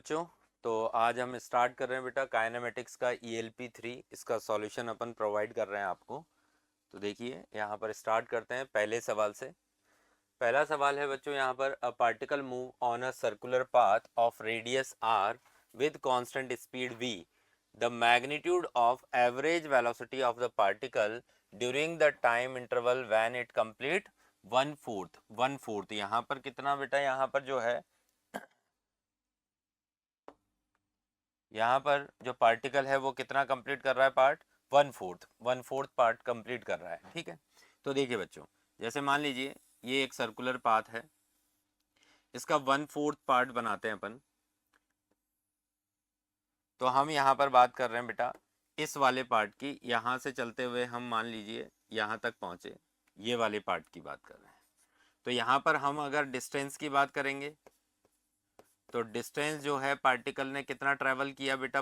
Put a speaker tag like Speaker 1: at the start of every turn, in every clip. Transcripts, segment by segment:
Speaker 1: बच्चों। तो आज हम स्टार्ट कर रहे हैं बेटा काइनेमेटिक्स का ELP3। इसका सॉल्यूशन अपन प्रोवाइड कर रहे हैं आपको। तो देखिए यहाँ पर स्टार्ट करते हैं पहले सवाल से। पहला सवाल है बच्चों यहाँ पर, a particle move on a circular path of radius r with constant speed v, the magnitude of average velocity of the particle during the time interval when it complete one fourth. यहाँ पर कितना बेटा, यहाँ पर जो है, यहाँ पर जो पार्टिकल है वो कितना कंप्लीट कर रहा है part, one fourth part complete कर रहा है। ठीक है, तो देखिए बच्चों, जैसे मान लीजिए ये एक सर्कुलर पाथ है, इसका वन फोर्थ पार्ट बनाते हैं अपन। तो हम यहाँ पर बात कर रहे हैं बेटा इस वाले पार्ट की, यहाँ से चलते हुए हम मान लीजिए यहाँ तक पहुँचे, ये वाले पार्ट की बात कर रहे हैं। तो यहाँ पर हम अगर डिस्टेंस की बात करेंगे तो डिस्टेंस जो है पार्टिकल ने कितना ट्रेवल किया बेटा,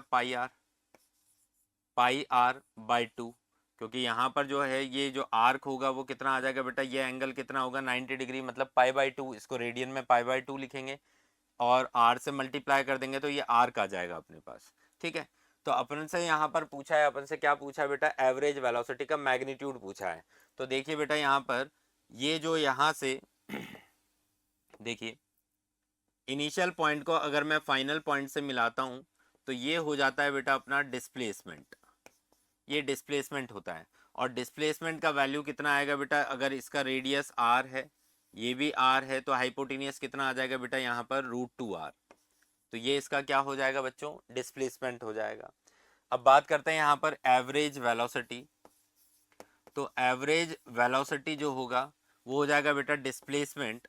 Speaker 1: पाई आर बाई टू। क्योंकि यहाँ पर जो है ये जो आर्क होगा वो कितना आ जाएगा बेटा, ये एंगल कितना होगा 90 डिग्री, मतलब पाई बाई टू। इसको रेडियन में पाई बाई टू लिखेंगे और आर से मल्टीप्लाई कर देंगे तो ये आर्क आ जाएगा अपने पास। ठीक है, तो अपन से यहाँ पर पूछा है, अपन से क्या पूछा है बेटा, एवरेज वेलोसिटी का मैग्नीट्यूड पूछा है। तो देखिए बेटा यहाँ पर ये जो यहाँ से देखिए इनिशियल पॉइंट को अगर मैं फाइनल पॉइंट से मिलाता हूँ तो ये हो जाता है बेटा अपना डिस्प्लेसमेंट। ये डिस्प्लेसमेंट होता है और डिस्प्लेसमेंट का वैल्यू कितना आएगा बेटा, अगर इसका रेडियस r है, ये भी r है, तो हाइपोटेनियस कितना आ जाएगा बेटा यहाँ पर √2r। तो ये इसका क्या हो जाएगा बच्चों, डिस्प्लेसमेंट हो जाएगा। अब बात करते हैं यहाँ पर एवरेज वेलोसिटी। तो एवरेज वेलोसिटी जो होगा वो हो जाएगा बेटा displacement,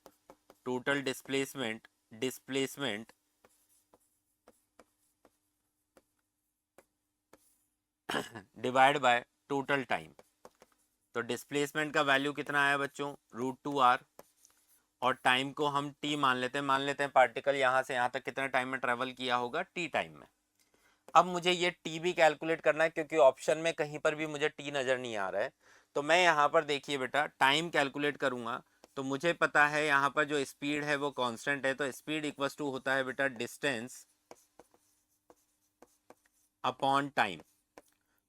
Speaker 1: total displacement, displacement divide by total time. तो डिस्प्लेसमेंट का वैल्यू कितना आया बच्चों, √2r, और टाइम को हम t मान लेते हैं पार्टिकल यहाँ से यहाँ तक कितने टाइम में ट्रेवल किया होगा, t टाइम में। अब मुझे ये t भी कैलकुलेट करना है क्योंकि ऑप्शन में कहीं पर भी मुझे t नज़र नहीं आ रहा है। तो मैं यहाँ पर देखिए बेटा टाइम कैलकुलेट करूँगा तो मुझे पता है यहाँ पर जो स्पीड है वो कांस्टेंट है, तो स्पीड इक्वल्स टू होता है बेटा डिस्टेंस अपॉन टाइम।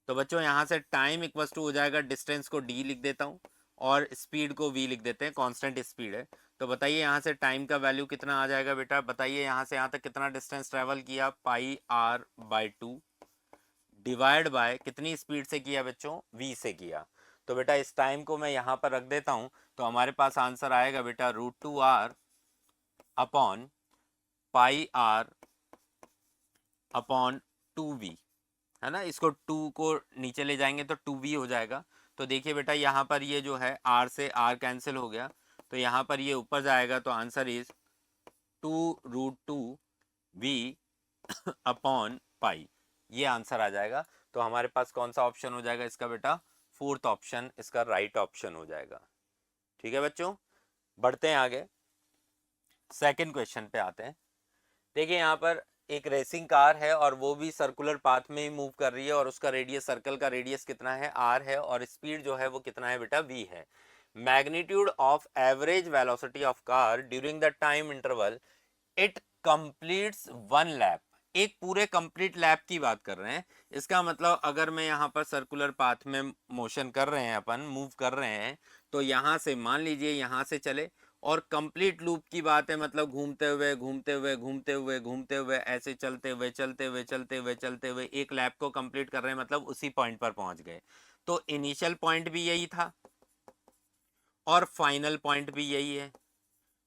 Speaker 1: तो बच्चों यहाँ से टाइम इक्वल्स टू हो जाएगा, डिस्टेंस को d लिख देता हूँ और स्पीड को v लिख देते हैं, कांस्टेंट स्पीड है। तो बताइए यहाँ से टाइम का वैल्यू कितना आ जाएगा बेटा, बताइए यहाँ से यहाँ तक कितना डिस्टेंस ट्रेवल किया, pi r by two divide by कितनी स्पीड से किया बच्चों, v से किया। तो बेटा इस टाइम को मैं यहाँ पर रख देता हूँ तो हमारे पास आंसर आएगा बेटा √2r upon pi are upon 2v, है ना। इसको 2 को नीचे ले जाएंगे तो 2v हो जाएगा। तो देखिए बेटा यहाँ पर ये जो है r से r कैंसिल हो गया, तो यहाँ पर ये ऊपर जाएगा, तो answer is 2√2v upon pi, ये आंसर आ जाएगा। तो हमारे पास कौन सा ऑप्शन हो जाएगा इसका बेटा, फोर्थ ऑप्शन इसका राइट ऑप्शन हो जाएगा। ठीक है बच्चों, बढ़ते हैं आगे, सेकंड क्वेश्चन पे आते हैं। देखिए यहाँ पर एक रेसिंग कार है और वो भी सर्कुलर पाथ में ही मूव कर रही है और उसका रेडियस, सर्कल का रेडियस कितना है, r है, और स्पीड जो है वो कितना है बेटा, v है। Magnitude of average velocity of car during the time interval it completes one lap. एक पूरे कंप्लीट लैप की बात कर रहे हैं। इसका मतलब अगर मैं यहाँ पर सर्कुलर पाथ में मोशन कर रहे हैं, अपन मूव कर रहे हैं, तो यहाँ से मान लीजिए यहाँ से चले और कंप्लीट लूप की बात है, मतलब घूमते हुए घूमते हुए घूमते हुए घूमते हुए ऐसे चलते हुए चलते हुए चलते हुए चलते हुए एक लैप को कंप्लीट कर रहे हैं, मतलब उसी पॉइंट पर पहुंच गए। तो इनिशियल पॉइंट भी यही था और फाइनल पॉइंट भी यही है।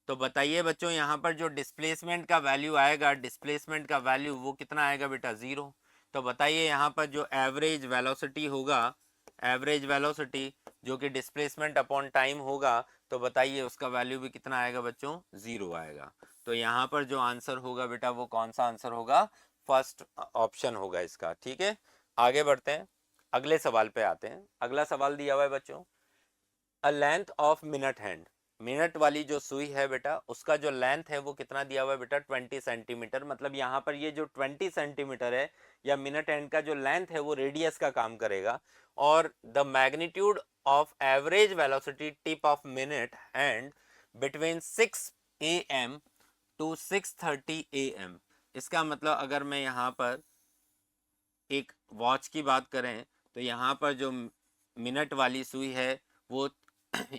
Speaker 1: तो बताइए बच्चों यहाँ पर जो डिस्प्लेसमेंट का वैल्यू आएगा, डिस्प्लेसमेंट का वैल्यू वो कितना आएगा बेटा, 0। तो बताइए यहाँ पर जो एवरेज वेलोसिटी होगा, एवरेज वेलोसिटी जो कि डिस्प्लेसमेंट अपॉन टाइम होगा, तो बताइए उसका वैल्यू भी कितना आएगा बच्चों, 0 आएगा। तो यहाँ पर जो आंसर होगा बेटा वो कौन सा आंसर होगा, फर्स्ट ऑप्शन होगा इसका। ठीक है, आगे बढ़ते हैं, अगले सवाल पे आते हैं। अगला सवाल दिया हुआ है बच्चों, a length of minute hand, minute वाली जो सुई है बेटा उसका जो लेंथ है वो कितना दिया हुआ है बेटा, 20 सेंटीमीटर। मतलब यहाँ पर ये जो 20 सेंटीमीटर है या मिनट हैंड का जो लेंथ है वो रेडियस का काम करेगा। और the magnitude of average velocity tip of minute hand between 6 AM to 6:30 AM इसका मतलब अगर मैं यहाँ पर एक वॉच की बात करें तो यहाँ पर जो मिनट वाली सुई है वो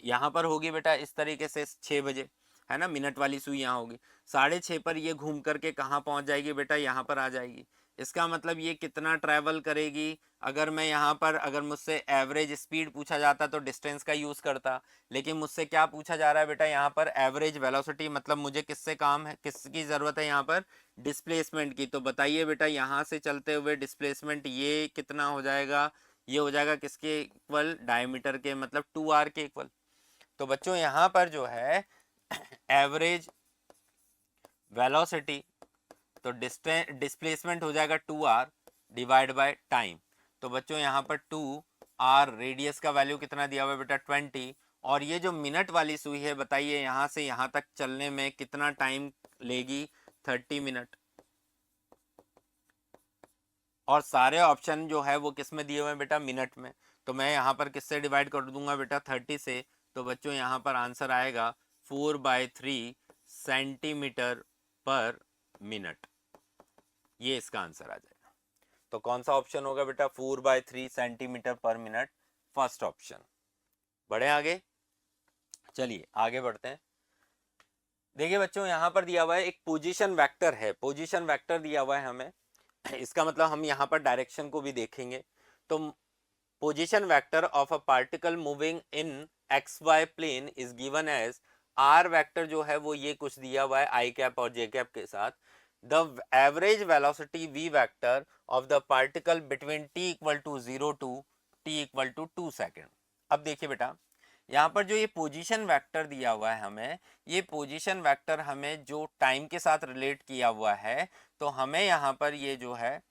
Speaker 1: यहाँ पर होगी बेटा इस तरीके से 6 बजे, है ना, मिनट वाली सुई यहाँ होगी। 6:30 पर ये घूम करके कहाँ पहुँच जाएगी बेटा, यहाँ पर आ जाएगी। इसका मतलब ये कितना ट्रैवल करेगी। अगर मैं यहाँ पर अगर मुझसे एवरेज स्पीड पूछा जाता तो डिस्टेंस का यूज़ करता, लेकिन मुझसे क्या पूछा जा रहा है बेटा यहाँ पर एवरेज वेलोसिटी, मतलब मुझे किससे काम है, किसकी ज़रूरत है यहाँ पर, डिस्प्लेसमेंट की। तो बताइए बेटा यहाँ से चलते हुए डिस्प्लेसमेंट ये कितना हो जाएगा, ये हो जाएगा किसके इक्वल, डायमीटर के, मतलब 2r के इक्वल। तो बच्चों यहाँ पर जो है एवरेज वेलोसिटी, तो डिस्प्लेसमेंट हो जाएगा 2r डिवाइड बाय टाइम। तो बच्चों यहाँ पर 2r, रेडियस का वैल्यू कितना दिया हुआ है बेटा 20, और ये जो मिनट वाली सुई है बताइए यहाँ से यहाँ तक चलने में कितना टाइम लेगी, 30 मिनट। और सारे ऑप्शन जो है वो किस में दिए हुए हैं बेटा, मिनट में। तो मैं यहाँ पर किससे डिवाइड कर दूंगा बेटा, 30 से। तो बच्चों यहाँ पर आंसर आएगा 4/3 सेंटीमीटर पर मिनट, ये इसका आंसर आ जाएगा। तो कौन सा ऑप्शन होगा बेटा, 4/3 सेंटीमीटर पर मिनट, फर्स्ट ऑप्शन। बढ़े आगे, चलिए आगे बढ़ते हैं। देखिए बच्चों यहाँ पर दिया हुआ है एक पोजीशन वेक्टर है, पोजीशन वेक्टर दिया हुआ है हमें। इसका मतलब हम यहाँ पर डायरेक्शन को भी देखेंगे। तो position vector of a particle moving in XY plane is given as, R vector जो है वो ये कुछ दिया हुआ है आई कैप और जे कैप के साथ। The average velocity v vector of the particle between t = 0 to t = 2 second. अब देखिए बेटा यहाँ पर जो ये पोजीशन वेक्टर दिया हुआ है हमें, ये पोजीशन वेक्टर हमें जो टाइम के साथ रिलेट किया हुआ है, तो हमें यहाँ पर ये जो है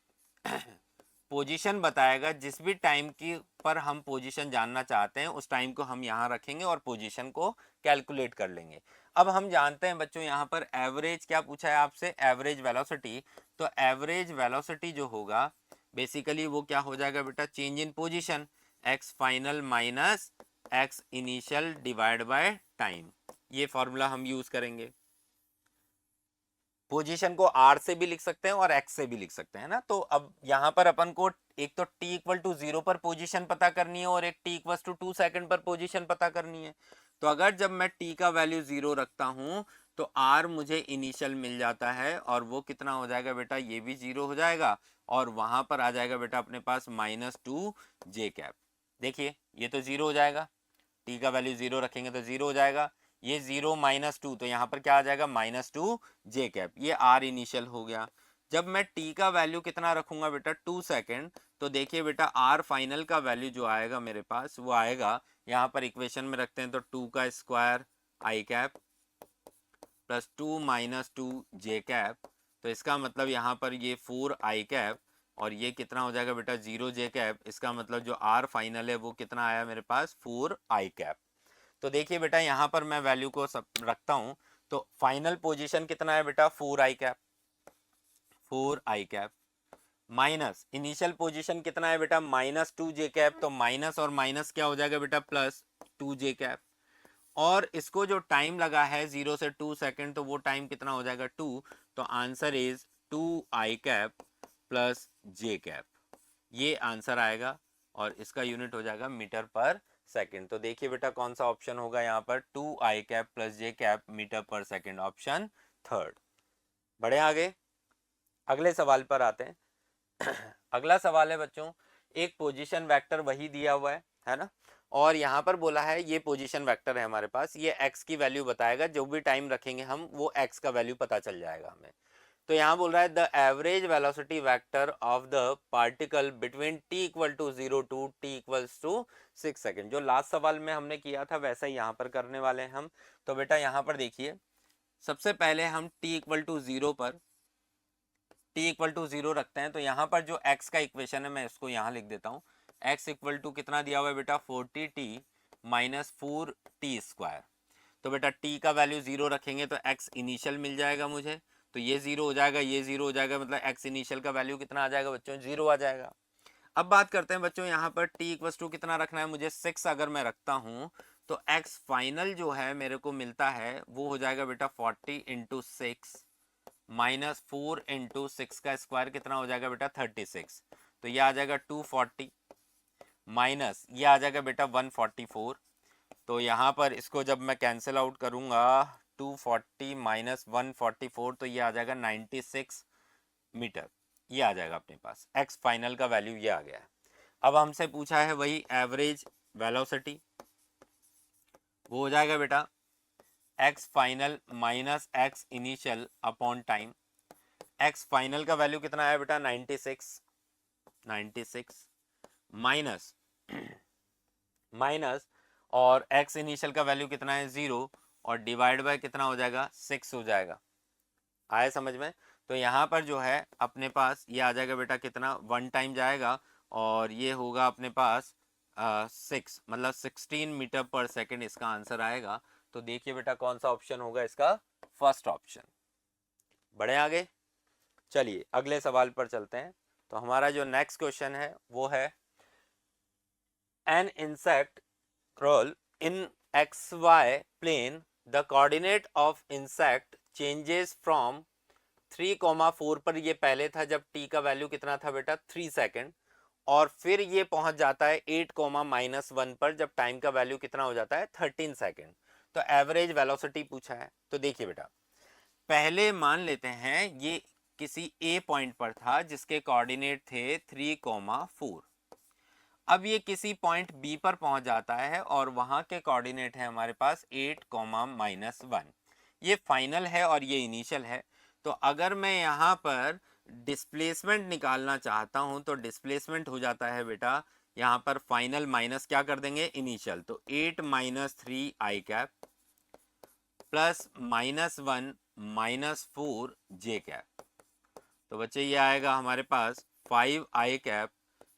Speaker 1: पोजीशन बताएगा। जिस भी टाइम की पर हम पोजीशन जानना चाहते हैं उस टाइम को हम यहाँ रखेंगे और पोजीशन को कैलकुलेट कर लेंगे। अब हम जानते हैं बच्चों यहाँ पर एवरेज क्या पूछा है आपसे, एवरेज वेलोसिटी। तो एवरेज वेलोसिटी जो होगा बेसिकली वो क्या हो जाएगा बेटा, change in position, x final minus x initial divide by time. ये फॉर्मूला हम यूज करेंगे। पोजीशन को आर से भी लिख सकते हैं और एक्स से भी लिख सकते हैं ना। तो अब यहाँ पर अपन को एक तो t = 0 पर पोजीशन पता करनी है और एक t = 2 सेकंड पर पोजीशन पता करनी है। तो अगर जब मैं t का वैल्यू 0 रखता हूँ तो r मुझे इनिशियल मिल जाता है, और वो कितना हो जाएगा बेटा, ये भी 0 हो जाएगा, और वहां पर आ जाएगा बेटा अपने पास -2 j कैप। देखिए ये तो 0 हो जाएगा, t का वैल्यू 0 रखेंगे तो 0 हो जाएगा, ये 0 -2 तो यहाँ पर क्या आ जाएगा -2 जे कैप, ये आर इनिशियल हो गया। जब मैं t का वैल्यू कितना रखूंगा बेटा 2 सेकेंड, तो देखिए बेटा आर फाइनल का वैल्यू जो आएगा मेरे पास वो आएगा, यहाँ पर इक्वेशन में रखते हैं तो 2 का स्क्वायर आई कैप प्लस 2 -2 जे कैप। तो इसका मतलब यहाँ पर ये 4 आई कैप, और ये कितना हो जाएगा बेटा 0 जे कैप। इसका मतलब जो आर फाइनल है वो कितना आया मेरे पास 4 आई कैप। तो देखिए बेटा यहाँ पर मैं वैल्यू को सब रखता हूँ, तो फाइनल पोजीशन कितना है बेटा 4 आई कैप, 4 आई कैप माइनस इनिशियल पोजीशन कितना है बेटा -2 जे कैप। तो माइनस और माइनस क्या हो जाएगा बेटा +2 जे कैप, और इसको जो टाइम लगा है 0 से 2 सेकंड, तो वो टाइम कितना हो जाएगा 2। तो answer is 2 I cap plus J cap, ये आंसर आएगा, और इसका यूनिट हो जाएगा मीटर पर सेकंड। तो देखिए बेटा कौन सा ऑप्शन होगा यहाँ पर, 2 आई कैप प्लस जे cap metre per second, option third. बढ़े आगे, अगले सवाल पर आते हैं। अगला सवाल है बच्चों, एक पोजीशन वेक्टर वही दिया हुआ है ना, और यहाँ पर बोला है ये पोजीशन वेक्टर है हमारे पास, ये x की वैल्यू बताएगा, जो भी टाइम रखेंगे हम वो x का वैल्यू पता चल जाएगा हमें। तो यहाँ बोल रहा है the average velocity vector of the particle between t = 0 to t = 6 second. जो लास्ट सवाल में हमने किया था वैसा ही यहाँ पर करने वाले हैं हम। तो बेटा यहाँ पर देखिए, सबसे पहले हम t = 0 पर t = 0 रखते हैं। तो यहाँ पर जो x का इक्वेशन है मैं इसको यहाँ लिख देता हूँ, x = कितना दिया हुआ है बेटा 40t - 4t²। तो बेटा t का वैल्यू 0 रखेंगे तो x इनिशियल मिल जाएगा मुझे, तो ये 0 हो जाएगा, ये 0 हो जाएगा, मतलब x इनिशियल का वैल्यू कितना आ जाएगा बच्चों 0 आ जाएगा। अब बात करते हैं बच्चों यहाँ पर t = कितना रखना है मुझे 6 अगर मैं रखता हूँ, तो x फाइनल जो है मेरे को मिलता है वो हो जाएगा बेटा 40 × 6 माइनस 4 इंटू 6 का स्क्वायर कितना हो जाएगा बेटा 36, तो ये आ जाएगा 240 माइनस ये आ जाएगा बेटा 144। तो यहाँ पर इसको जब मैं कैंसिल आउट करूँगा 240 माइनस 144 तो ये आ जाएगा 96 मीटर, ये आ जाएगा अपने पास। एक्स फाइनल का वैल्यू ये आ गया है। अब हमसे पूछा है वही एवरेज वेलोसिटी, वो हो जाएगा बेटा x final minus x initial upon time. X final का वैल्यू कितना है बेटा 96 माइनस माइनस और एक्स इनिशियल का वैल्यू कितना है 0 और डिवाइड बाय कितना हो जाएगा 6 हो जाएगा। आया समझ में? तो यहाँ पर जो है अपने पास ये आ जाएगा बेटा कितना 1 टाइम जाएगा और ये होगा अपने पास 6 मतलब 16 मीटर पर सेकेंड इसका आंसर आएगा। तो देखिए बेटा कौन सा ऑप्शन होगा इसका, फर्स्ट ऑप्शन। बढ़े आगे, चलिए अगले सवाल पर चलते हैं। तो हमारा जो नेक्स्ट क्वेश्चन है वो है an insect crawl in XY plane, the coordinate of insect changes from 3,4 पर ये पहले था जब t का वैल्यू कितना था बेटा 3 सेकेंड, और फिर ये पहुंच जाता है 8,-1 पर जब टाइम का वैल्यू कितना हो जाता है 13 सेकेंड। तो एवरेज वेलोसिटी पूछा है। तो देखिए बेटा पहले मान लेते हैं ये किसी A पॉइंट पर था जिसके कोऑर्डिनेट थे 3,4। अब ये किसी पॉइंट बी पर पहुंच जाता है और वहां के कोऑर्डिनेट है हमारे पास 8,-1। ये फाइनल है और ये इनिशियल है। तो अगर मैं यहाँ पर डिस्प्लेसमेंट निकालना चाहता हूं तो डिस्प्लेसमेंट हो जाता है बेटा यहाँ पर फाइनल माइनस क्या कर देंगे इनिशियल, तो 8 माइनस 3 आई कैप प्लस -1 -4 जे कैप। तो बच्चे ये आएगा हमारे पास 5 आई कैप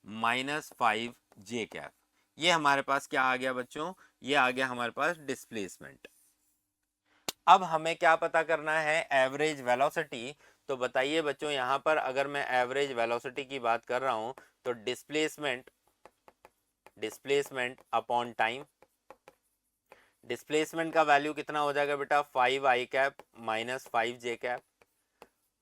Speaker 1: -5 जे कैप। ये हमारे पास क्या आ गया बच्चों, ये आ गया हमारे पास डिस्प्लेसमेंट। अब हमें क्या पता करना है एवरेज वेलोसिटी। तो बताइए बच्चों यहाँ पर अगर मैं एवरेज वेलोसिटी की बात कर रहा हूं तो डिस्प्लेसमेंट अपॉन टाइम, डिस्प्लेसमेंट का वैल्यू कितना हो जाएगा बेटा 5 आई कैप -5 जे कैप।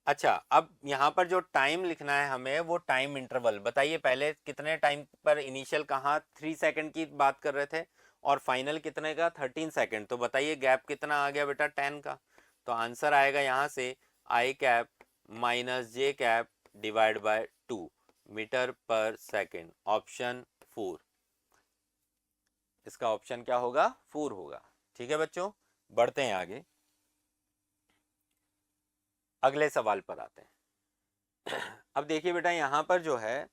Speaker 1: अच्छा अब यहाँ पर जो टाइम लिखना है हमें वो टाइम इंटरवल बताइए, पहले कितने टाइम पर इनिशियल कहाँ 3 सेकंड की बात कर रहे थे और फाइनल कितने का 13 सेकंड। तो बताइए गैप कितना आ गया बेटा 10 का। तो आंसर आएगा यहाँ से i cap minus j cap divide by 2 metre per second, option 4। इसका ऑप्शन क्या होगा 4 होगा। ठीक है बच्चों, बढ़ते हैं आगे, अगले सवाल पर आते हैं। अब देखिए बेटा यहाँ पर जो है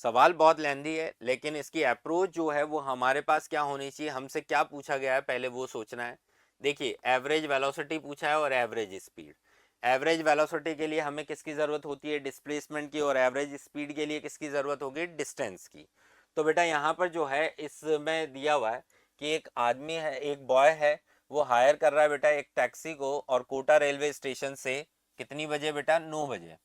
Speaker 1: सवाल बहुत लेंदी है लेकिन इसकी अप्रोच जो है वो हमारे पास क्या होनी चाहिए, हमसे क्या पूछा गया है पहले वो सोचना है। देखिए एवरेज वेलोसिटी पूछा है और एवरेज स्पीड। एवरेज वेलोसिटी के लिए हमें किसकी ज़रूरत होती है डिस्प्लेसमेंट की, और एवरेज स्पीड के लिए किसकी ज़रूरत होगी डिस्टेंस की। तो बेटा यहाँ पर जो है इसमें दिया हुआ है कि एक आदमी है, एक बॉय है, वो हायर कर रहा है बेटा एक टैक्सी को और कोटा रेलवे स्टेशन से कितनी बजे बेटा 9 बजे।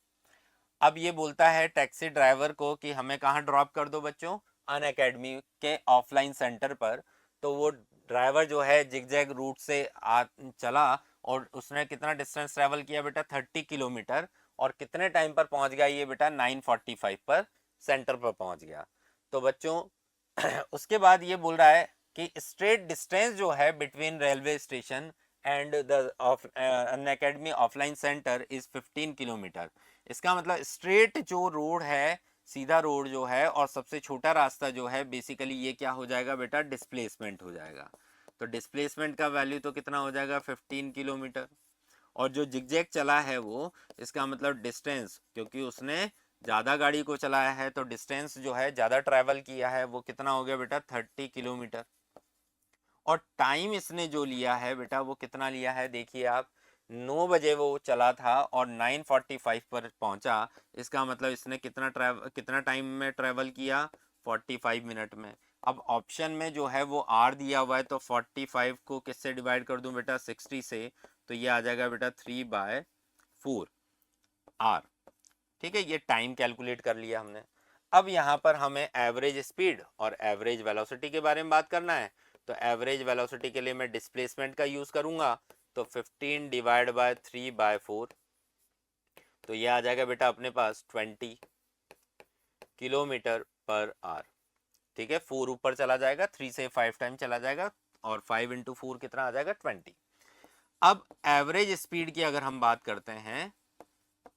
Speaker 1: अब ये बोलता है टैक्सी ड्राइवर को कि हमें कहाँ ड्रॉप कर दो बच्चों, अन अकेडमी के ऑफलाइन सेंटर पर। तो वो ड्राइवर जो है जिगजैग रूट से चला और उसने कितना डिस्टेंस ट्रैवल किया बेटा 30 किलोमीटर, और कितने टाइम पर पहुंच गया ये बेटा 9:45 पर सेंटर पर पहुंच गया। तो बच्चों उसके बाद ये बोल रहा है कि स्ट्रेट डिस्टेंस जो है between railway station and the Unacademy offline centre is 15 kilometre. इसका मतलब स्ट्रेट जो रोड है, सीधा रोड जो है, और सबसे छोटा रास्ता जो है, बेसिकली ये क्या हो जाएगा बेटा डिस्प्लेसमेंट हो जाएगा। तो डिस्प्लेसमेंट का वैल्यू तो कितना हो जाएगा 15 किलोमीटर, और जो जिगजैग चला है वो, इसका मतलब डिस्टेंस, क्योंकि उसने ज़्यादा गाड़ी को चलाया है तो डिस्टेंस जो है ज़्यादा ट्रैवल किया है, वो कितना हो गया बेटा 30 किलोमीटर। और टाइम इसने जो लिया है बेटा वो कितना लिया है, देखिए आप 9 बजे वो चला था और 9:45 पर पहुंचा। इसका मतलब इसने कितना टाइम में ट्रेवल किया 45 मिनट में। अब ऑप्शन में जो है वो आर दिया हुआ है तो 45 को किससे डिवाइड कर दूं बेटा 60 से, तो ये आ जाएगा बेटा 3/4 आर। ठीक है, ये टाइम कैलकुलेट कर लिया हमने। अब यहाँ पर हमें एवरेज स्पीड और एवरेज वेलोसिटी के बारे में बात करना है। तो एवरेज वेलोसिटी के लिए मैं डिस्प्लेसमेंट का यूज़ करूँगा, तो 15 डिवाइड बाय 3/4 तो ये आ जाएगा बेटा अपने पास 20 किलोमीटर पर आवर। ठीक है, 4 ऊपर चला जाएगा, 3 से 5 टाइम चला जाएगा, और 5 इंटू 4 कितना आ जाएगा 20। अब एवरेज स्पीड की अगर हम बात करते हैं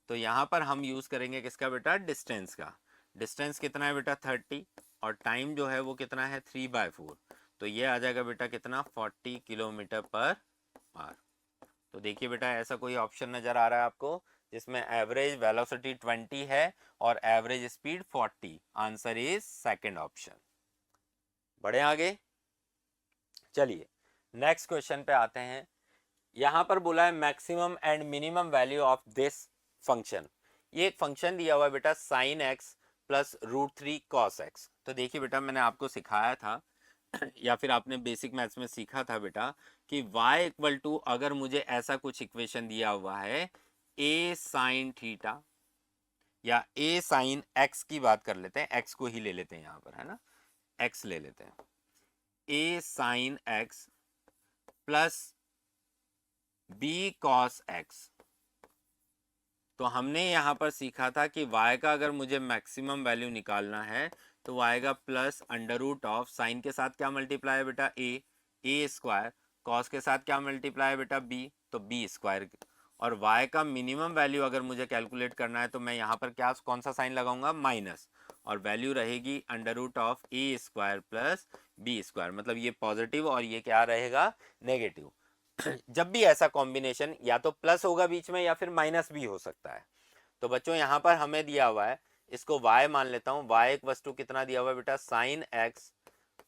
Speaker 1: तो यहाँ पर हम यूज करेंगे किसका बेटा, डिस्टेंस का। डिस्टेंस कितना है बेटा 30, और टाइम जो है वो कितना है 3/4, तो ये आ जाएगा बेटा कितना 40 किलोमीटर पर आवर। तो देखिए बेटा ऐसा कोई ऑप्शन नजर आ रहा है आपको जिसमें एवरेज वेलोसिटी 20 है और average speed 40? Answer is second option. बढ़े आगे, चलिए नेक्स्ट क्वेश्चन पे आते हैं। यहां पर बोला है maximum and minimum value of this function. ये एक फंक्शन दिया हुआ है बेटा sin x plus √3 cos x। तो देखिए बेटा मैंने आपको सिखाया था या फिर आपने बेसिक मैथ्स में सीखा था बेटा कि y इक्वल टू, अगर मुझे ऐसा कुछ इक्वेशन दिया हुआ है a sin थीटा या a sin x की बात कर लेते हैं, x को ही ले लेते हैं यहाँ पर, है ना, x ले लेते हैं, a sin x plus b cos x। तो हमने यहाँ पर सीखा था कि y का अगर मुझे मैक्सिमम वैल्यू निकालना है तो y का plus under root of sine के साथ क्या मल्टीप्लाई है बेटा a स्क्वायर, कॉस के साथ क्या मल्टीप्लाई है बेटा b, तो b स्क्वायर, और y का मिनिमम वैल्यू अगर मुझे कैलकुलेट करना है तो मैं यहाँ पर क्या कौन सा साइन लगाऊंगा, माइनस, और वैल्यू रहेगी under root of a square plus b square, मतलब ये पॉजिटिव और ये क्या रहेगा, नेगेटिव। जब भी ऐसा कॉम्बिनेशन या तो प्लस होगा बीच में या फिर माइनस भी हो सकता है। तो बच्चों यहाँ पर हमें दिया हुआ है, इसको y मान लेता हूँ, y एक वस्तु कितना दिया हुआ है बेटा sin x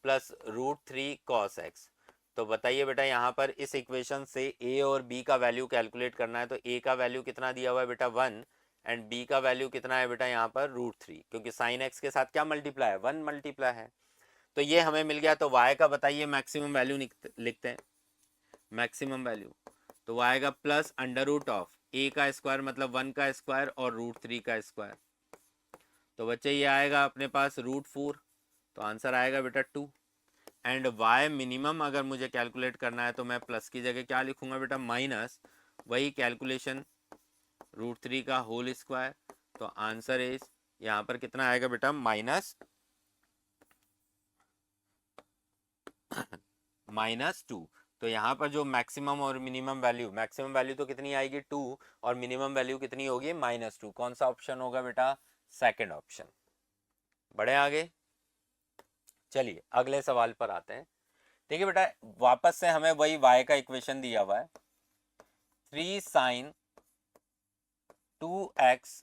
Speaker 1: plus √3 cos x। तो बताइए बेटा यहाँ पर इस इक्वेशन से a और b का वैल्यू कैलकुलेट करना है, तो a का वैल्यू कितना दिया हुआ है बेटा 1 एंड b का वैल्यू कितना है बेटा यहाँ पर √3, क्योंकि sin x के साथ क्या मल्टीप्लाई है, 1 मल्टीप्लाई है। तो ये हमें मिल गया। तो y का बताइए मैक्सिमम वैल्यू लिखते हैं, मैक्सिमम वैल्यू तो वो आएगा plus under root of a का स्क्वायर मतलब 1 का स्क्वायर और √3 का स्क्वायर। तो बच्चे ये आएगा अपने पास √4, तो आंसर आएगा बेटा 2। एंड y मिनिमम अगर मुझे कैलकुलेट करना है तो मैं प्लस की जगह क्या लिखूंगा बेटा, माइनस, वही कैलकुलेशन √3 का होल स्क्वायर। तो आंसर इज यहाँ पर कितना आएगा बेटा, -2। तो यहाँ पर जो मैक्सिमम और मिनिमम वैल्यू, मैक्सिमम वैल्यू तो कितनी आएगी 2 और मिनिमम वैल्यू कितनी होगी -2। कौन सा ऑप्शन होगा बेटा, सेकंड ऑप्शन। बढ़े आगे, चलिए अगले सवाल पर आते हैं। ठीक है बेटा, वापस से हमें वही y का इक्वेशन दिया हुआ है, 3 sin 2x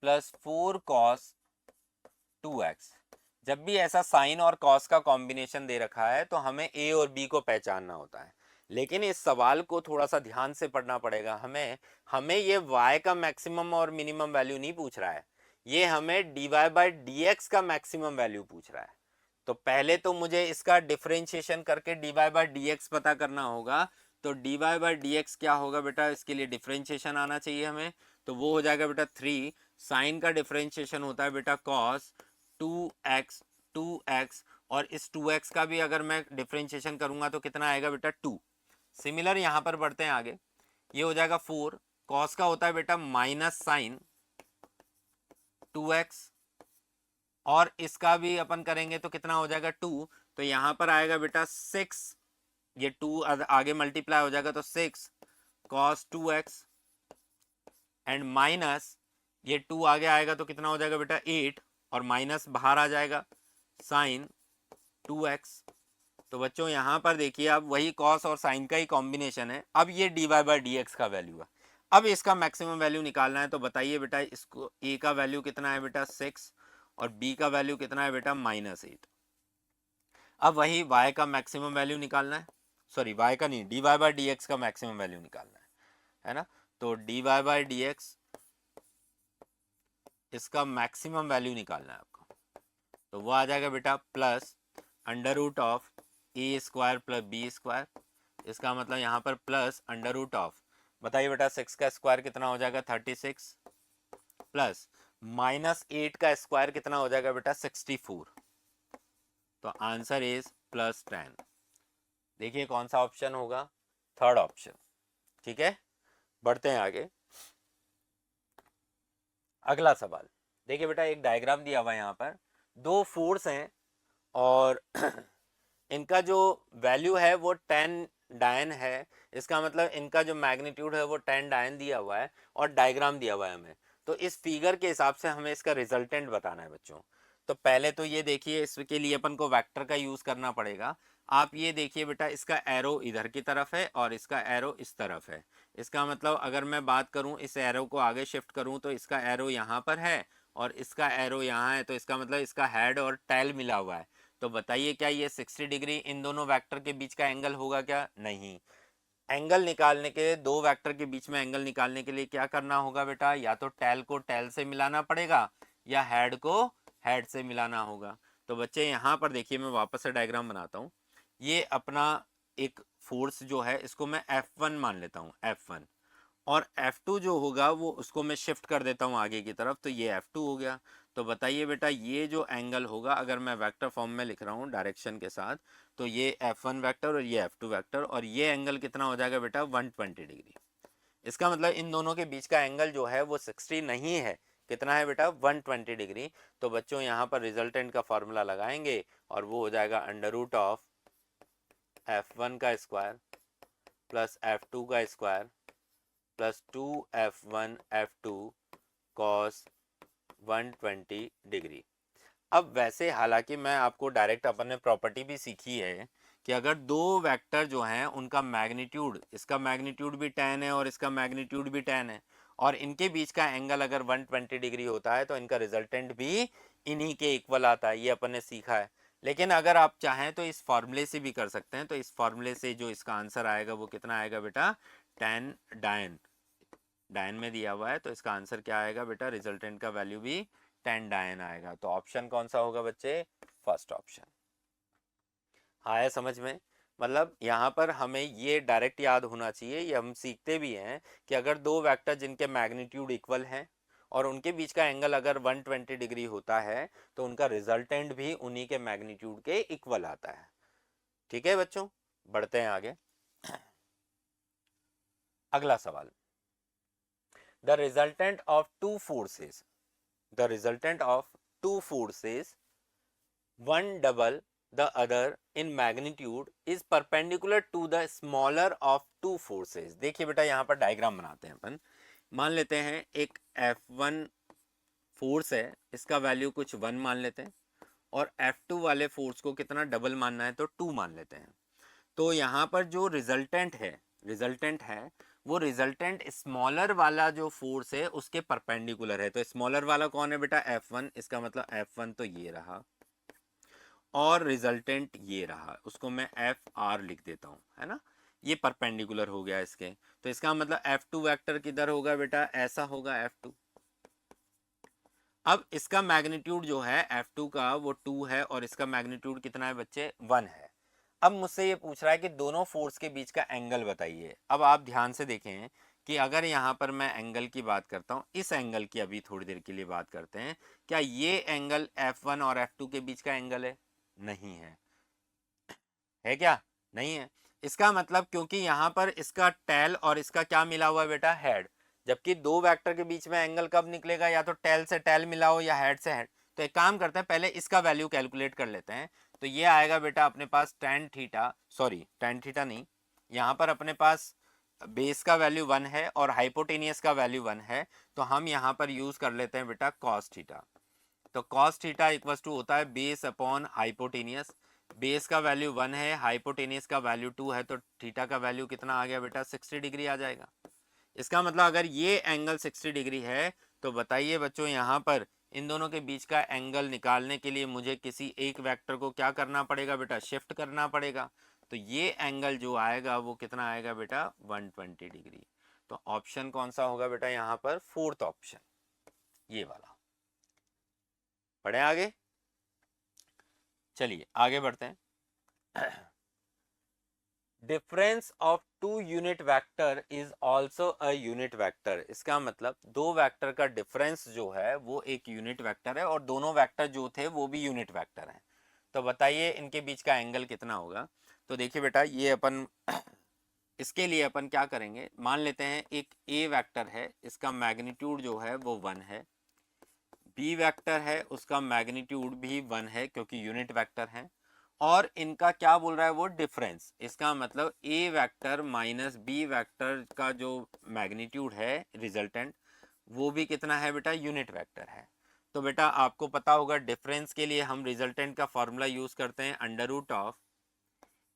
Speaker 1: plus 4 cos 2x। जब भी ऐसा साइन और कॉस का कॉम्बिनेशन दे रखा है तो हमें ए और बी को पहचानना होता है, लेकिन इस सवाल को थोड़ा सा ध्यान से पढ़ना पड़ेगा। हमें ये y का मैक्सिमम और मिनिमम वैल्यू नहीं पूछ रहा है, ये हमें dy/dx का मैक्सिमम वैल्यू पूछ रहा है। तो पहले तो मुझे इसका डिफरेंशिएशन करके dy/dx पता करना होगा। तो dy/dx क्या होगा बेटा, इसके लिए डिफरेंशिएशन आना चाहिए हमें, तो वो हो जाएगा बेटा 3। साइन का डिफरेंशिएशन होता है बेटा cos 2x, और इस 2x का भी अगर मैं डिफरेंशिएशन करूंगा तो कितना आएगा बेटा 2। सिमिलर यहां पर बढ़ते हैं आगे, ये हो जाएगा 4। कॉस का होता है बेटा माइनस साइन 2x, और इसका भी अपन करेंगे तो कितना हो जाएगा 2। तो यहां पर आएगा बेटा 6, ये 2 आगे मल्टीप्लाई हो जाएगा तो 6 cos 2x, एंड माइनस ये 2 आगे आएगा तो कितना हो जाएगा बेटा 8, और माइनस बाहर आ जाएगा साइन 2x। तो बच्चों यहाँ पर देखिए अब वही कॉस और साइन का ही कॉम्बिनेशन है। अब ये dy/dx का वैल्यू है, अब इसका मैक्सिमम वैल्यू निकालना है। तो बताइए बेटा, इसको a का वैल्यू कितना है बेटा 6 और b का वैल्यू कितना है बेटा -8। अब वही y का मैक्सिमम वैल्यू निकालना है, सॉरी y का नहीं, dy/dx का मैक्सिमम वैल्यू निकालना है ना। तो dy/dx इसका मैक्सिमम वैल्यू निकालना है आपको, तो वो आ जाएगा बेटा plus under root of A square plus B square. इसका मतलब यहाँ पर प्लस अंडर रूट ऑफ, बताइए बेटा 6 का स्क्वायर कितना हो जाएगा 36, प्लस -8 का स्क्वायर कितना हो जाएगा बेटा 64। तो आंसर इज +10। देखिए कौन सा ऑप्शन होगा, थर्ड ऑप्शन। ठीक है, बढ़ते हैं आगे। अगला सवाल देखिए बेटा, एक डायग्राम दिया हुआ है यहाँ पर, दो फोर्स हैं और इनका जो वैल्यू है वो 10 डायन है। इसका मतलब इनका जो मैग्नीट्यूड है वो 10 डायन दिया हुआ है और डायग्राम दिया हुआ है हमें। तो इस फिगर के हिसाब से हमें इसका रिजल्टेंट बताना है बच्चों। तो पहले तो ये देखिए, इसके लिए अपन को वेक्टर का यूज़ करना पड़ेगा। आप ये देखिए बेटा, इसका एरो इधर की तरफ है और इसका एरो इस तरफ है। इसका मतलब अगर मैं बात करूं, इस एरो को आगे शिफ्ट करूं तो इसका एरो यहाँ पर है और इसका एरो यहाँ है। तो इसका मतलब इसका हेड और टेल मिला हुआ है। तो बताइए क्या ये 60 डिग्री इन दोनों वेक्टर के बीच का एंगल होगा क्या? नहीं। एंगल निकालने के, दो वेक्टर के बीच में एंगल निकालने के लिए क्या करना होगा बेटा? या तो टेल को टेल से मिलाना पड़ेगा या हेड को हेड से मिलाना होगा। तो बच्चे यहाँ पर देखिए, मैं वापस से डायग्राम बनाता हूँ। ये अपना एक फोर्स जो है इसको मैं F1 मान लेता हूँ, F1। और F2 जो होगा वो उसको मैं शिफ्ट कर देता हूँ आगे की तरफ, तो ये F2 हो गया। तो बताइए बेटा, ये जो एंगल होगा, अगर मैं वेक्टर फॉर्म में लिख रहा हूँ डायरेक्शन के साथ, तो ये F1 वेक्टर और ये F2 वेक्टर, और ये एंगल कितना हो जाएगा बेटा? 120 डिग्री। इसका मतलब इन दोनों के बीच का एंगल जो है वो 60 नहीं है। कितना है बेटा? 120 डिग्री। तो बच्चों यहाँ पर रिजल्टेंट का फॉर्मूला लगाएंगे और वो हो जाएगा अंडर रूट ऑफ F1 का स्क्वायर प्लस F2 का square plus 2F1 F2 cos 120 degree. अब वैसे हालांकि मैं आपको डायरेक्ट, अपन ने प्रॉपर्टी भी सीखी है कि अगर दो वेक्टर जो हैं उनका मैग्नीट्यूड, इसका मैग्नीट्यूड भी 10 है और इसका मैग्नीट्यूड भी 10 है, और इनके बीच का एंगल अगर 120 डिग्री होता है तो इनका रिजल्टेंट भी इन्हीं के इक्वल आता है। ये अपन ने सीखा है। लेकिन अगर आप चाहें तो इस फॉर्मूले से भी कर सकते हैं। तो इस फॉर्मूले से जो इसका आंसर आएगा वो कितना आएगा बेटा? 10 डायन। डायन में दिया हुआ है तो इसका आंसर क्या आएगा बेटा? रिजल्टेंट का वैल्यू भी 10 डायन आएगा। तो ऑप्शन कौन सा होगा बच्चे? First option. आया समझ में? मतलब यहाँ पर हमें ये डायरेक्ट याद होना चाहिए, ये हम सीखते भी हैं कि अगर दो वेक्टर जिनके मैग्नीट्यूड इक्वल हैं और उनके बीच का एंगल अगर 120 डिग्री होता है तो उनका रिजल्टेंट भी उन्हीं के मैग्नीट्यूड के इक्वल आता है। ठीक है बच्चों, बढ़ते हैं आगे। अगला सवाल, the resultant of two forces, the resultant of two forces, one double the other in magnitude, is perpendicular to the smaller of two forces। देखिए बेटा, यहाँ पर डायग्राम बनाते हैं अपन। मान लेते हैं एक F1 फोर्स है, इसका वैल्यू कुछ 1 मान लेते हैं, और F2 वाले फोर्स को कितना डबल मानना है? तो 2 मान लेते हैं। तो यहाँ पर जो रिजल्टेंट है वो रिजल्टेंट स्मॉलर वाला जो फोर्स है उसके परपेंडिकुलर है। तो स्मॉलर वाला कौन है बेटा? F1। इसका मतलब F1 तो ये रहा और रिजल्टेंट ये रहा, उसको मैं FR लिख देता हूँ, है ना? ये परपेंडिकुलर हो गया इसके। तो इसका मतलब F2 वेक्टर किधर होगा बेटा? ऐसा होगा F2। अब इसका मैग्नीट्यूड जो है F2 का वो 2 है और इसका मैग्नीट्यूड कितना है बच्चे? 1 है। अब मुझसे ये पूछ रहा है कि दोनों फोर्स के बीच का एंगल बताइए। अब आप ध्यान से देखें कि अगर यहाँ पर मैं एंगल की बात करता हूँ, इस एंगल की अभी थोड़ी देर के लिए बात करते हैं, क्या ये एंगल F1 और F2 के बीच का एंगल है? नहीं है। है क्या? नहीं है। इसका मतलब क्योंकि यहाँ पर इसका टेल और इसका क्या मिला हुआ है बेटा? हेड। जबकि दो वेक्टर के बीच में एंगल कब निकलेगा? या तो टेल से टेल मिला हो या हेड से हेड। तो एक काम करते हैं, पहले इसका वैल्यू कैलकुलेट कर लेते हैं। तो ये आएगा बेटा अपने पास tan theta, sorry tan theta नहीं, यहाँ पर अपने पास बेस का वैल्यू 1 है और हाइपोटेनियस का वैल्यू 1 है। तो हम यहाँ पर यूज कर लेते हैं बेटा कॉस थीटा। तो कॉस थीटा इक्वल्स टू होता है बेस अपॉन हाइपोटेनियस। बेस का वैल्यू 1 है, हाइपोटेनियस का वैल्यू 2 है, तो थीटा का वैल्यू कितना आ गया बेटा? 60 डिग्री आ जाएगा। इसका मतलब अगर ये एंगल 60 डिग्री है तो बताइए बच्चों, यहाँ पर इन दोनों के बीच का एंगल निकालने के लिए मुझे किसी एक वेक्टर को क्या करना पड़ेगा बेटा? शिफ्ट करना पड़ेगा। तो ये एंगल जो आएगा वो कितना आएगा बेटा? 120 डिग्री। तो ऑप्शन कौन सा होगा बेटा यहाँ पर? फोर्थ ऑप्शन, ये वाला। पढ़े आगे, चलिए आगे बढ़ते हैं। Difference of two unit vector is also a unit vector. इसका मतलब दो वेक्टर का डिफरेंस जो है वो एक यूनिट वेक्टर है और दोनों वेक्टर जो थे वो भी यूनिट वेक्टर हैं। तो बताइए इनके बीच का एंगल कितना होगा? तो देखिए बेटा, ये अपन इसके लिए अपन क्या करेंगे, मान लेते हैं एक ए वेक्टर है, इसका मैग्नीट्यूड जो है वो 1 है बी वेक्टर है उसका मैग्नीट्यूड भी 1 है क्योंकि यूनिट वेक्टर है, और इनका क्या बोल रहा है वो डिफरेंस, इसका मतलब ए वेक्टर माइनस बी वेक्टर का जो मैग्नीट्यूड है रिजल्टेंट वो भी कितना है बेटा, यूनिट वेक्टर है। तो बेटा आपको पता होगा डिफरेंस के लिए हम रिजल्टेंट का फॉर्मूला यूज करते हैं under root of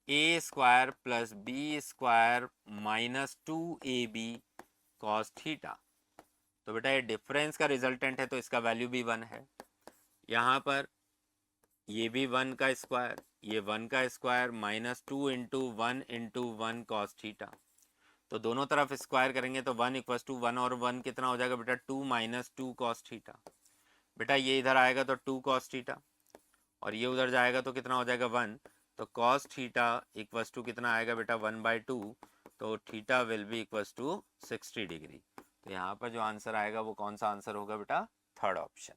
Speaker 1: A square plus B square minus 2ab cos theta. तो बेटा ये डिफरेंस का रिजल्टेंट है तो इसका वैल्यू भी 1 है। यहाँ पर ये भी 1 का स्क्वायर, ये 1 का square minus 2 into 1 into 1 cos theta. तो दोनों तरफ स्क्वायर करेंगे तो 1 इक्वस टू 1 और 1 कितना हो जाएगा बेटा, 2 माइनस 2 कॉस थीटा। बेटा ये इधर आएगा तो 2 कॉस थीटा और ये उधर जाएगा तो कितना हो जाएगा 1। तो कॉस थीटा इक्वस टू कितना आएगा बेटा 1/2। तो theta will be equals to 60 degree. तो यहाँ पर जो आंसर आएगा वो कौन सा आंसर होगा बेटा, थर्ड ऑप्शन।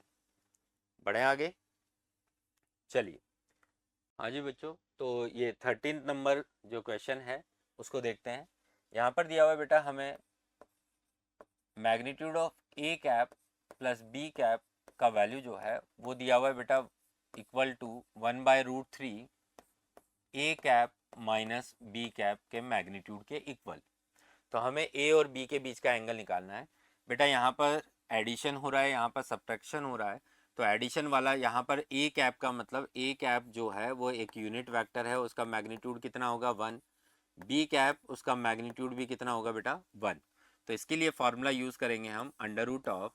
Speaker 1: बढ़े आगे, चलिए। हाँ जी बच्चों, तो ये 13 नंबर जो क्वेश्चन है उसको देखते हैं। यहाँ पर दिया हुआ है बेटा हमें magnitude of A cap plus B cap का वैल्यू जो है वो दिया हुआ है बेटा equal to 1/√3 A cap minus B cap के मैग्नीट्यूड के इक्वल। तो हमें ए और बी के बीच का एंगल निकालना है। बेटा यहाँ पर एडिशन हो रहा है, यहाँ पर सब्ट्रैक्शन हो रहा है। तो एडिशन वाला यहाँ पर ए कैप का मतलब ए कैप जो है वो एक यूनिट वेक्टर है, उसका मैग्नीट्यूड कितना होगा 1। बी कैप उसका मैग्नीट्यूड भी कितना होगा बेटा 1। तो इसके लिए फॉर्मूला यूज़ करेंगे हम under root of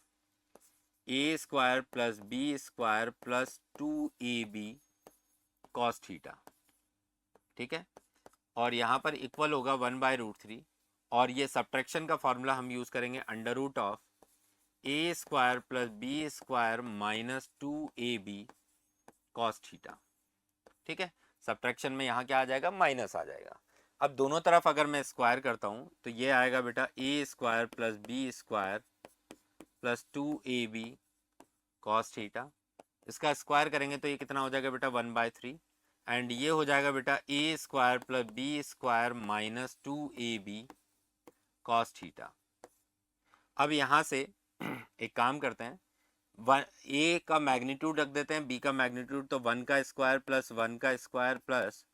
Speaker 1: A square plus B square plus 2ab cos theta. ठीक है, और यहाँ पर इक्वल होगा 1/√3 और ये सब्ट्रैक्शन का फॉर्मूला हम यूज़ करेंगे under root of A square plus B square minus 2ab cos theta. ठीक है, सब्ट्रैक्शन में यहाँ क्या आ जाएगा, माइनस आ जाएगा। अब दोनों तरफ अगर मैं स्क्वायर करता हूँ तो ये आएगा बेटा a square plus B square plus 2ab cos theta. इसका स्क्वायर करेंगे तो ये कितना हो जाएगा बेटा 1/3 एंड ये हो जाएगा बेटा a square plus B square minus 2ab cos theta. अब यहाँ से एक काम करते हैं, ए का मैग्नीट्यूड रख देते हैं, बी का मैग्नीट्यूड तो 1 का स्क्वायर प्लस 1 का square plus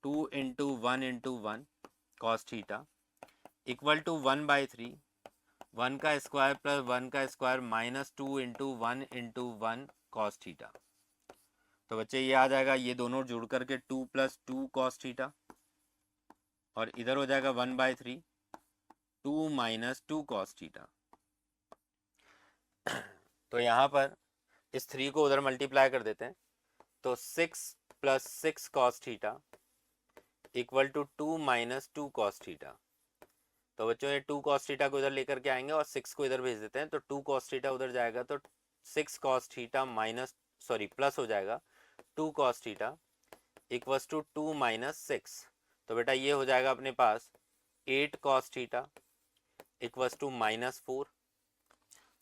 Speaker 1: 2 into 1 into 1 cos theta equal to 1/3 1 का स्क्वायर प्लस 1 का square minus 2 into 1 into 1 cos theta. तो बच्चे ये आ जाएगा, ये दोनों जुड़ करके 2 प्लस 2 कॉस थीटा और इधर हो जाएगा 1/3 2 माइनस 2 कॉस थीटा। तो यहाँ पर इस 3 को उधर मल्टीप्लाई कर देते हैं तो 6 plus 6 cos theta equal to 2 minus 2 cos theta. तो बच्चों ये 2 कॉस थीटा को इधर लेकर के आएंगे और 6 को इधर भेज देते हैं तो 2 कॉस थीटा उधर जाएगा तो 6 कॉस थीटा माइनस प्लस हो जाएगा 2 cos theta equals to 2 minus 6। तो बेटा ये हो जाएगा अपने पास 8 कॉस थीटा इक्वल्स टू -4।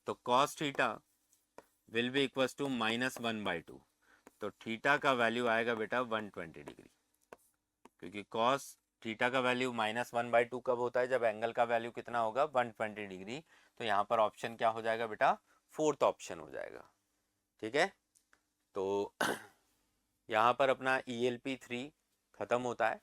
Speaker 1: तो cos theta will be equals to -1/2। तो थीटा का वैल्यू आएगा बेटा 120 डिग्री, क्योंकि कॉस थीटा का वैल्यू -1/2 कब होता है, जब एंगल का वैल्यू कितना होगा 120 डिग्री। तो यहाँ पर ऑप्शन क्या हो जाएगा बेटा, फोर्थ ऑप्शन हो जाएगा। ठीक है, तो यहाँ पर अपना ELP 3 ख़त्म होता है।